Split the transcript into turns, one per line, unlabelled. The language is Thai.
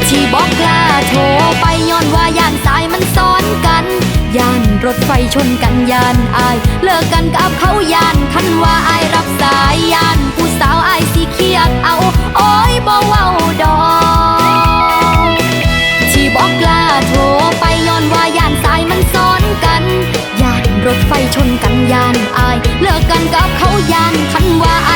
ที่บอกกล้าโทรไปย้อนว่าย่านสายมันซ้อนกันย่านรถไฟชนกันย่านอายเลิกกันกับเขาย่านคันว่าอายรับสายย่านผู้สาวอายสิเครียดเอาโอ้ยบ่เว้าดอกที่บอกกล้าโทรไปย้อนว่าย่านสายมันซ้อนกันย่านรถไฟชนกันย่านอายเลิกกันกับเขาย่านคันว่าอาย